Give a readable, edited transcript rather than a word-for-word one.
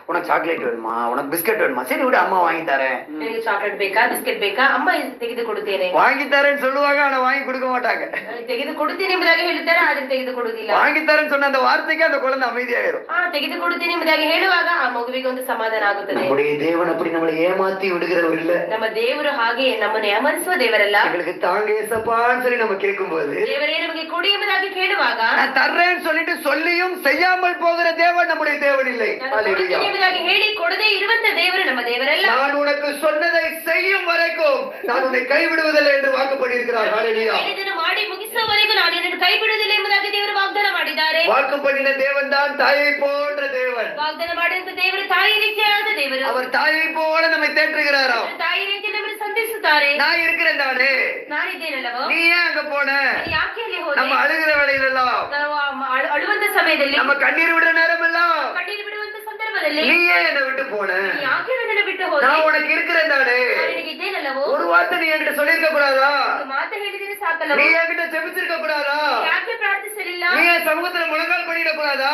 உனக்கு சாக்லேட் வேணுமா, உனக்கு பிஸ்கட் வேணுமா, சரி விடு அம்மா வாங்கி தரேன். எனக்கு சாக்லேட் ಬೇಕಾ ಬಿಸ್ಕೆಟ್ ಬೇಕಾ ಅಮ್ಮ ತೆಗೆದುಕೊಡುತ್ತೇನೆ. வாங்கி தரேன்னு சொல்லுவாங்க, ஆனா வாங்கி கொடுக்க மாட்டாங்க. ತೆಗೆದುಕೊಡುತ್ತೇನೆ ಎಂಬುದಾಗಿ ಹೇಳ್ತಾರೆ, ಆದ್ರೆ ತೆಗೆದುಕೊಡುವುದಿಲ್ಲ. வாங்கி தரேன்னு சொன்ன அந்த வார்த்தைக்கு அந்த குழந்தை அமைதியாயிரும். ತೆಗೆದುಕೊಡುತ್ತೇನೆ ಎಂಬುದಾಗಿ ಹೇಳುವಾಗ ಆ ಮಗುವಿಗೆ ಒಂದು ಸಮಾಧಾನ ಆಗುತ್ತದೆ. நம்முடைய தேவன் அப்படி நம்மளை ஏமாத்தி விடுகிறவர் இல்ல. ನಮ್ಮ ದೇವರು ಹಾಗೆ ನಮ್ಮನ್ನು ಏಮಾರಿಸುವ ದೇವರಲ್ಲ. எங்களுக்கு தாங்க ஏசப்பான்னு சொல்லி நம்ம கேட்கும்போது, ದೇವರೇ ನಮಗೆ ಕೊಡಿ ಎಂಬುದಾಗಿ ಕೇಳುವಾಗ, நான் தர்றேன்னு சொல்லிட்டு சொல்லியும் செய்யாமல் போகிற தேவன் நம்முடைய தேவன் இல்லை. ஹல்லேலூயா. ಎಂಬುದಾಗಿ ಹೇಳಿ ಕೊಡದೇ ಇರುವಂತ ದೇವರು ನಮ್ಮ ದೇವರಲ್ಲ. நான் உனக்கு சொன்னதை செய்யும் வரைக்கும் நான் உன்னை கைவிடுவதில்லை என்று வாக்கு பண்ணியிருக்கிறார். ஹல்லேலூயா. ಹೇಳಿದ್ದನ್ನು ಮಾಡಿ ಮುಗಿಸುವವರೆಗೂ ನಾನು ನಿನ್ನನ್ನು ಕೈ ಬಿಡುವುದಿಲ್ಲ ಎಂಬುದಾಗಿ ದೇವರು ವಾಗ್ದಾನ ಮಾಡಿದ್ದಾರೆ. வாக்கு பண்ணின தேவன் தான் தாயை போன்ற தேவன். ವಾಗ್ದಾನ ಮಾಡಿದಂತ ದೇವರು ತಾಯಿ ರೀತಿಯಾದ ದೇವರು. அவர் தாயை போல நம்மை தேற்றுகிறாராம். ತಾಯಿ ರೀತಿ ನಮ್ಮನ್ನು ಸಂಧಿಸುತ್ತಾರೆ. நான் இருக்கிறேன் தானே, ನಾನಿದ್ದೇನಲ್ಲವೋ, நீ ஏன் அங்க போன? ಯಾಕೆ ಅಲ್ಲಿ ಹೋದೆ? நம்ம அழுகிற வேளையிலெல்லாம், ನಾವು ಅಳುವಂತ ಸಮಯದಲ್ಲಿ, நம்ம கண்ணீர் விடுற நேரம் எல்லாம், ಕಣ್ಣೀರು ಬಿಡುವಂತ ಸಂದರ್ಭದಲ್ಲಿ, நீ ஏன் என்னை விட்டு போன? ಯಾಕೆ ನನ್ನನ್ನು ಬಿಟ್ಟು ಹೋದೆ? நான் உனக்கு இருக்கிறேன் தானே. ನಾನು ನಿನಗಿದ್ದೇನಲ್ಲವೋ, ஒரு வார்த்தை நீ என்கிட்ட சொல்லிருக்க கூடாதா? ಒಂದು ಮಾತು ಹೇಳಿದ್ರೆ ಸಾಕಲ್ಲವೋ? நீ என்கிட்ட ஜெபிச்சிருக்க கூடாதா? ಯಾಕೆ ಪ್ರಾರ್ಥಿಸಲಿಲ್ಲ? நீ என் சமூகத்துல முழங்கால் பண்ணிட கூடாதா?